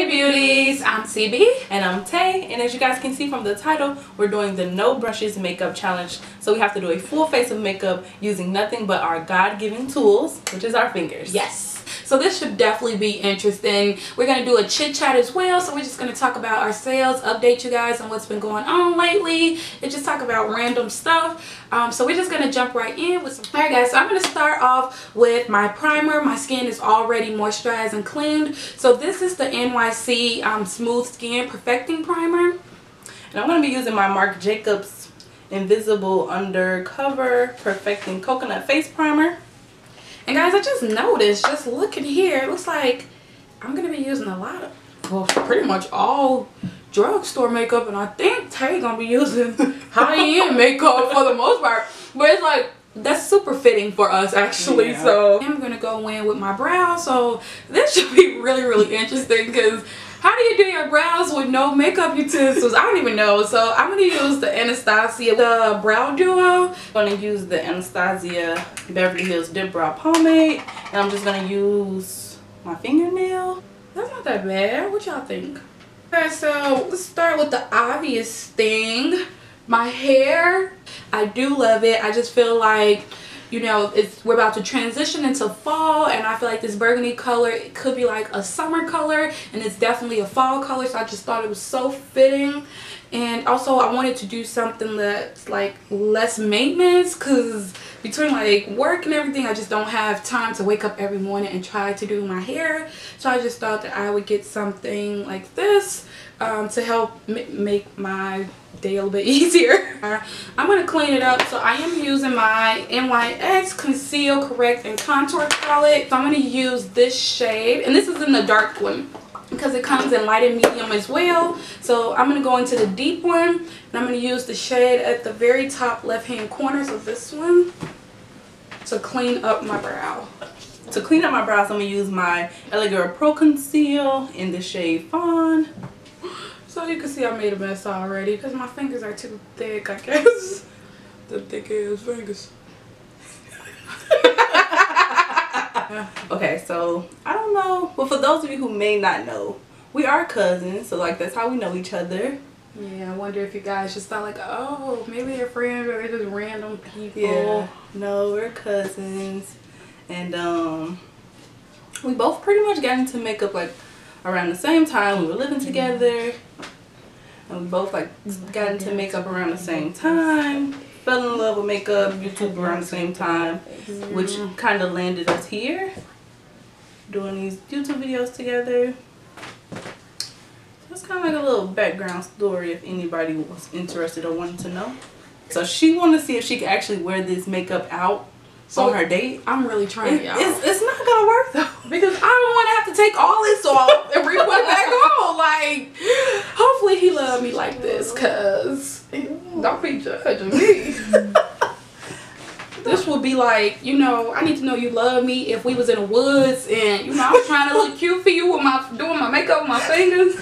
Hey beauties, I'm CB. And I'm Tay, and as you guys can see from the title, we're doing the no brushes makeup challenge. So we have to do a full face of makeup using nothing but our God-given tools, which is our fingers. Yes. So this should definitely be interesting. We're going to do a chit chat as well. So we're just going to talk about our sales, update you guys on what's been going on lately, and just talk about random stuff. So we're just going to jump right in with some. Alright guys, so I'm going to start off with my primer. My skin is already moisturized and cleaned. So this is the NYC Smooth Skin Perfecting Primer. And I'm going to be using my Marc Jacobs Invisible Undercover Perfecting Coconut Face Primer. And guys, I just noticed, just looking here, it looks like I'm going to be using a lot of, well, pretty much all drugstore makeup. And I think Tay going to be using high-end makeup for the most part. But it's like, that's super fitting for us actually. Yeah. So I'm going to go in with my brows. So this should be really, really interesting because how do you do your brows with no makeup utensils? I don't even know. So I'm going to use the Anastasia, the Brow Duo. I'm going to use the Anastasia Beverly Hills Dip Brow Pomade. And I'm just going to use my fingernail. That's not that bad. What y'all think? Okay, so let's start with the obvious thing. My hair. I do love it. I just feel like, you know, we're about to transition into fall, and I feel like this burgundy color, it could be like a summer color, and it's definitely a fall color, so I just thought it was so fitting. And also I wanted to do something that's like less maintenance, because between like work and everything, I just don't have time to wake up every morning and try to do my hair. So I just thought that I would get something like this to help make my day a little bit easier. I'm going to clean it up. So I am using my NYX Conceal, Correct, and Contour palette. So I'm going to use this shade, and this is in the dark one because it comes in light and medium as well. So I'm going to go into the deep one, and I'm going to use the shade at the very top left hand corner, so this one, to clean up my brow. To clean up my brows, I'm going to use my LA Girl Pro Conceal in the shade Fawn. So you can see I made a mess already because my fingers are too thick, I guess. The thick ass fingers. Okay, so I don't know, but for those of you who may not know, we are cousins, so like that's how we know each other. Yeah, I wonder if you guys just thought like, oh, maybe they're friends or they're just random people. Yeah, no, we're cousins, and we both pretty much got into makeup like around the same time. We were living together, and we both like got into makeup around the same time. Fell in love with makeup, YouTube around the same time, which kind of landed us here doing these YouTube videos together. So it's kind of like a little background story if anybody was interested or wanted to know. So she wanted to see if she could actually wear this makeup out on her date. I'm really trying, y'all. It's not gonna work though, because I don't want to have to take all this off and re-put it back on. Like, hopefully he loved me like this, cause don't be judging me. This would be like, you know, I need to know you love me if we was in the woods and, you know, I was trying to look cute for you with doing my makeup with my fingers,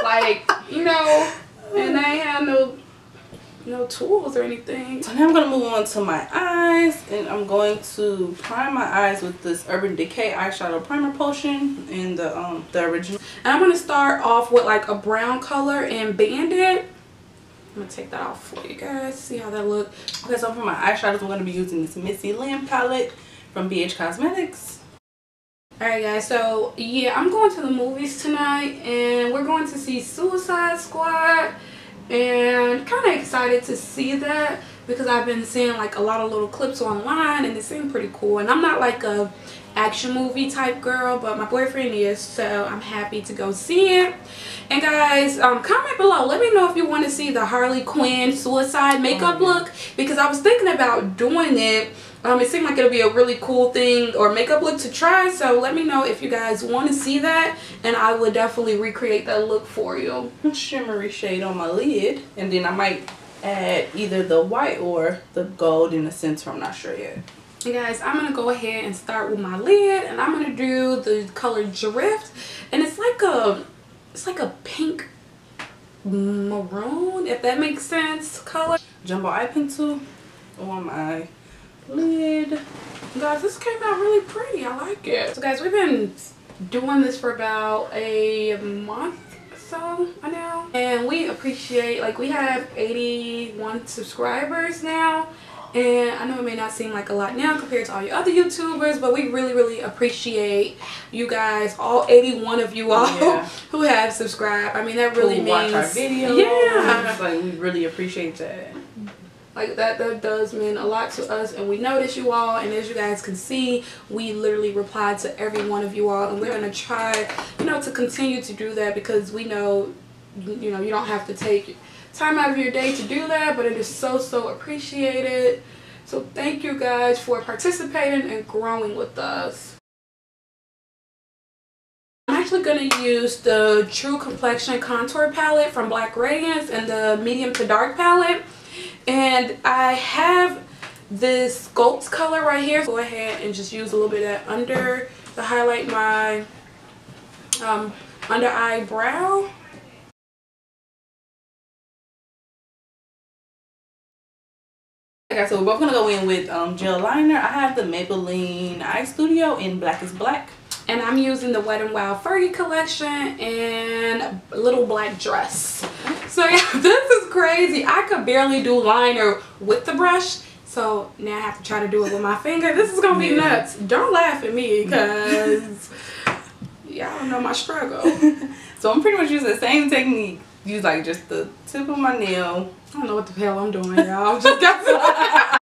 like, you know, and I ain't had no tools or anything. So now I'm gonna move on to my eyes, and I'm going to prime my eyes with this Urban Decay eyeshadow primer potion in the original. And I'm gonna start off with like a brown color and band it. I'm gonna take that off for you guys, see how that look. Okay, so for my eyeshadows, I'm gonna be using this Missy Lamb palette from BH Cosmetics. Alright guys, so yeah, I'm going to the movies tonight, and we're going to see Suicide Squad. And kind of excited to see that because I've been seeing like a lot of little clips online, and it seemed pretty cool. And I'm not like a action movie type girl, but my boyfriend is, so I'm happy to go see it. And guys, comment below, let me know if you want to see the Harley Quinn Suicide makeup look, because I was thinking about doing it. It seemed like it'll be a really cool thing or makeup look to try, so let me know if you guys want to see that, and I will definitely recreate that look for you. Shimmery shade on my lid, and then I might add either the white or the gold in the center. I'm not sure yet. And guys, I'm going to go ahead and start with my lid, and I'm going to do the color Drift, and it's like a pink maroon, if that makes sense, color. Jumbo eye pencil on my lid. Guys, this came out really pretty. I like it. So guys, we've been doing this for about a month or so now, and we appreciate, like, we have 81 subscribers now. And I know it may not seem like a lot now compared to all your other YouTubers, but we really appreciate you guys, all 81 of you all, who have subscribed. I mean, that really means, watch our videos. Yeah, like, we really appreciate that. Like, that does mean a lot to us, and we notice you all. And as you guys can see, we literally reply to every one of you all, and we're gonna try, you know, to continue to do that, because we know, you know, you don't have to take time out of your day to do that, but it is so appreciated. So thank you guys for participating and growing with us. I'm actually going to use the True Complexion Contour Palette from Black Radiance and the Medium to Dark palette, and I have this Sculpt color right here. Go ahead and just use a little bit of that under to highlight my under eyebrow. Okay, so we're both gonna go in with gel liner. I have the Maybelline Eye Studio in Black is Black. And I'm using the Wet n Wild Fergie collection and a little black dress. So yeah, this is crazy. I could barely do liner with the brush. So now I have to try to do it with my finger. This is gonna be nuts. Don't laugh at me, because y'all know my struggle. So I'm pretty much using the same technique. Use like just the tip of my nail. I don't know what the hell I'm doing, y'all. Just got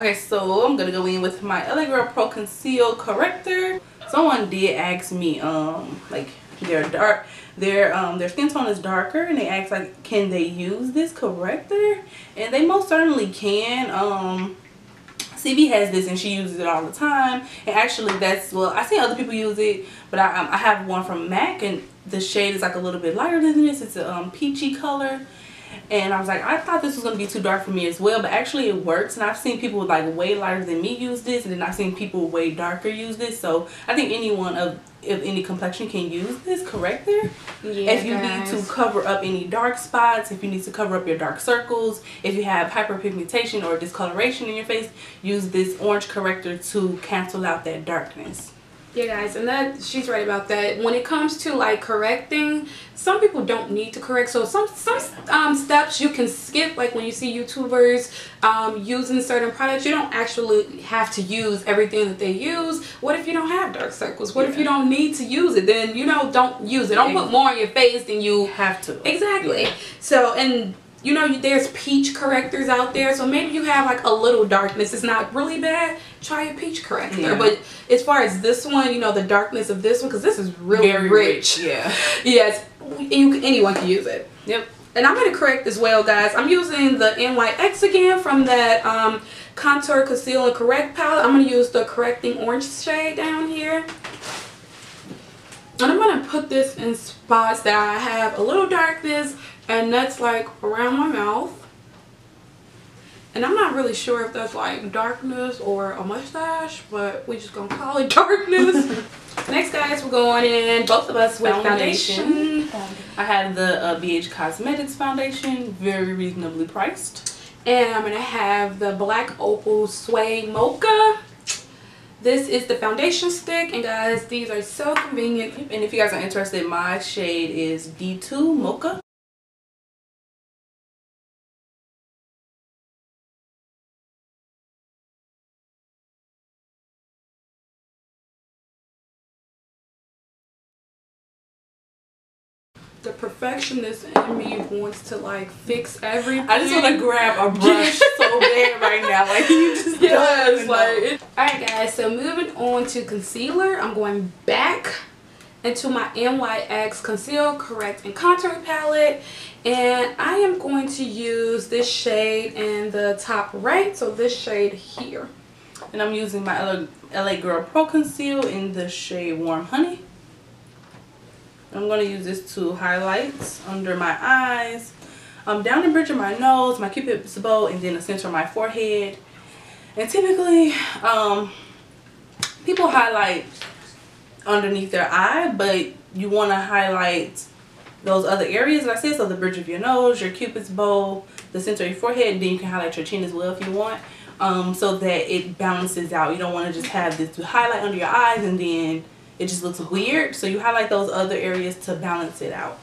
Okay, so I'm gonna go in with my LA Girl Pro Conceal Corrector. Someone did ask me, like, they're dark, their skin tone is darker, and they asked, like, can they use this corrector? And they most certainly can. CB has this and she uses it all the time, and actually that's, well, I see other people use it, but I have one from MAC, and the shade is like a little bit lighter than this. It's a peachy color, and I was like, I thought this was going to be too dark for me as well, but actually it works. And I've seen people like way lighter than me use this, and then I've seen people way darker use this. So I think anyone of any complexion can use this corrector. Yeah, if you need to cover up any dark spots, if you need to cover up your dark circles, if you have hyperpigmentation or discoloration in your face, use this orange corrector to cancel out that darkness. Yeah, guys, and that, she's right about that. When it comes to like correcting, some people don't need to correct. So some steps you can skip. Like when you see YouTubers using certain products, you don't actually have to use everything that they use. What if you don't have dark circles? What if you don't need to use it? Then, you know, don't use it. Don't put more on your face than you have to. Exactly. Yeah. So, and you know, there's peach correctors out there, so maybe you have like a little darkness. It's not really bad. Try a peach corrector. Yeah. But as far as this one, you know, the darkness of this one, because this is really very rich. Yeah. Yes, anyone can use it. Yep. And I'm going to correct as well, guys. I'm using the NYX again from that Contour, Conceal, and Correct palette. I'm going to use the Correcting Orange shade down here. And I'm going to put this in spots that I have a little darkness, and that's like around my mouth. And I'm not really sure if that's like darkness or a mustache, but we're just going to call it darkness. Next, guys, we're going in, both of us, with foundation. I have the BH Cosmetics foundation, very reasonably priced. And I'm going to have the Black Opal Sway Mocha. This is the foundation stick, and guys, these are so convenient. And if you guys are interested, my shade is D2 Mocha. The perfectionist in me wants to like fix everything. I just want to grab a brush so bad right now. Like, you just yes, like. Alright, guys, so moving on to concealer, I'm going back into my NYX Conceal, Correct, and Contour palette, and I am going to use this shade in the top right, so this shade here. And I'm using my LA Girl Pro Conceal in the shade Warm Honey. I'm going to use this to highlight under my eyes, down the bridge of my nose, my cupid's bow, and then the center of my forehead. And typically, people highlight underneath their eye, but you want to highlight those other areas that I said, so the bridge of your nose, your cupid's bow, the center of your forehead, and then you can highlight your chin as well if you want, so that it balances out. You don't want to just have this highlight under your eyes and then it just looks weird, so you highlight those other areas to balance it out.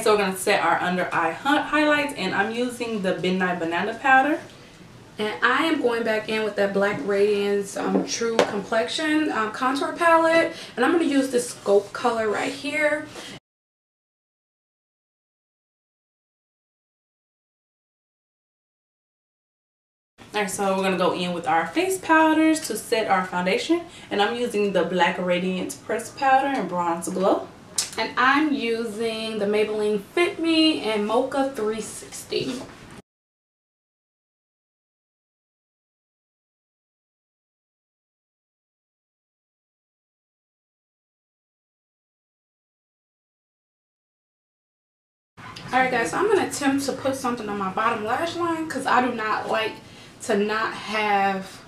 So we're going to set our under eye highlights, and I'm using the Midnight Banana powder. And I am going back in with that Black Radiance True Complexion contour palette. And I'm going to use this Scope color right here. Alright, so we're going to go in with our face powders to set our foundation. And I'm using the Black Radiance Press Powder in Bronze Glow. And I'm using the Maybelline Fit Me and Mocha 360. Alright guys, so I'm going to attempt to put something on my bottom lash line because I do not like to not have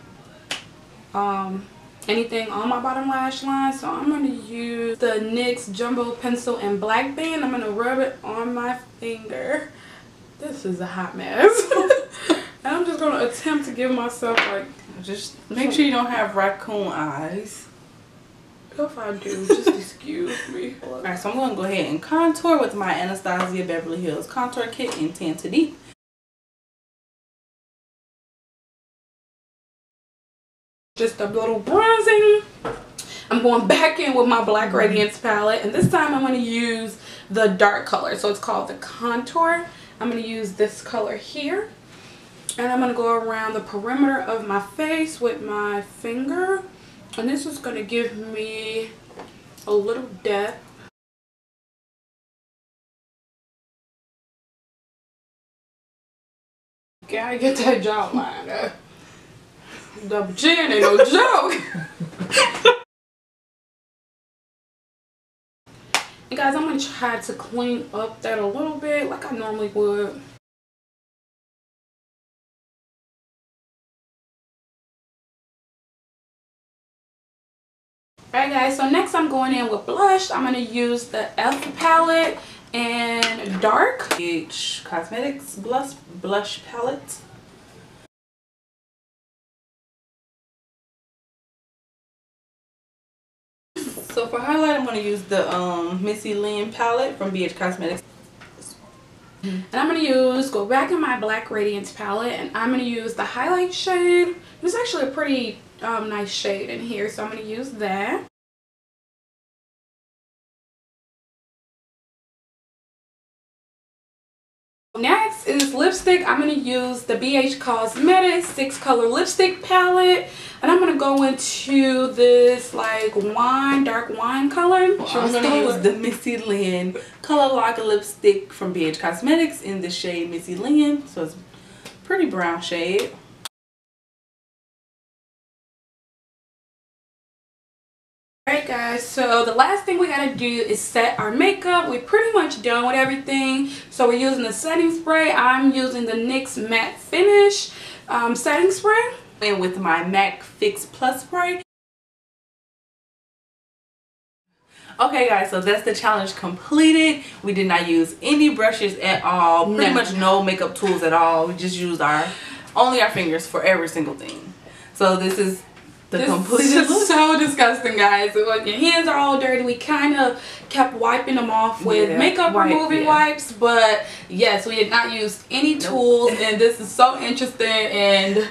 anything on my bottom lash line. So I'm going to use the NYX Jumbo Pencil in Black Band. I'm going to rub it on my finger. This is a hot mess. And I'm just going to attempt to give myself like... Just make sure you don't have raccoon eyes. If I do, just excuse me. Alright, so I'm going to go ahead and contour with my Anastasia Beverly Hills Contour Kit in Tan to Deep. Just a little bronzing. I'm going back in with my Black Radiance palette, and this time I'm going to use the dark color. So it's called the Contour. I'm going to use this color here, and I'm going to go around the perimeter of my face with my finger, and this is going to give me a little depth. Gotta get that jawline. Double chin ain't no joke. And guys, I'm going to try to clean up that a little bit like I normally would. Alright guys, so next I'm going in with blush. I'm going to use the F palette and dark. BH Cosmetics blush palette. So for highlight, I'm going to use the Missy Lynn palette from BH Cosmetics. And I'm going to go back in my Black Radiance palette, and I'm going to use the highlight shade. It's actually a pretty nice shade in here, so I'm going to use that. Next is lipstick. I'm going to use the BH Cosmetics 6 color lipstick palette, and I'm going to go into this like dark wine color. I'm going to use the Missy Lynn Color Lock lipstick from BH Cosmetics in the shade Missy Lynn. So it's a pretty brown shade. Alright guys, so the last thing we gotta do is set our makeup. We're pretty much done with everything. So we're using the setting spray. I'm using the NYX Matte Finish setting spray. And with my MAC Fix Plus spray. Okay guys, so that's the challenge completed. We did not use any brushes at all. Pretty much no makeup tools at all. We just used only our fingers for every single thing. So this is the completed look. This is so disgusting, guys. Like, your hands are all dirty. We kind of kept wiping them off with makeup removing wipes, but yes, we did not use any tools, and this is so interesting, and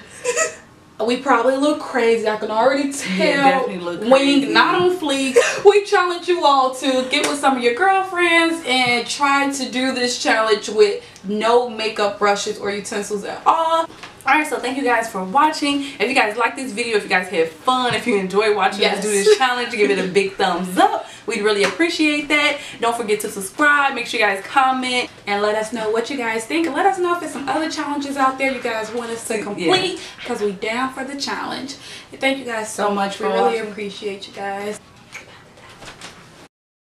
we probably look crazy. I can already tell. Yeah, definitely look crazy. Wing not on fleek. We challenge you all to get with some of your girlfriends and try to do this challenge with no makeup brushes or utensils at all. Alright, so thank you guys for watching. If you guys like this video, if you guys had fun, if you enjoyed watching us do this challenge, give it a big thumbs up. We'd really appreciate that. Don't forget to subscribe. Make sure you guys comment and let us know what you guys think. And let us know if there's some other challenges out there you guys want us to complete, because we down for the challenge. Thank you guys so much. We really appreciate you guys.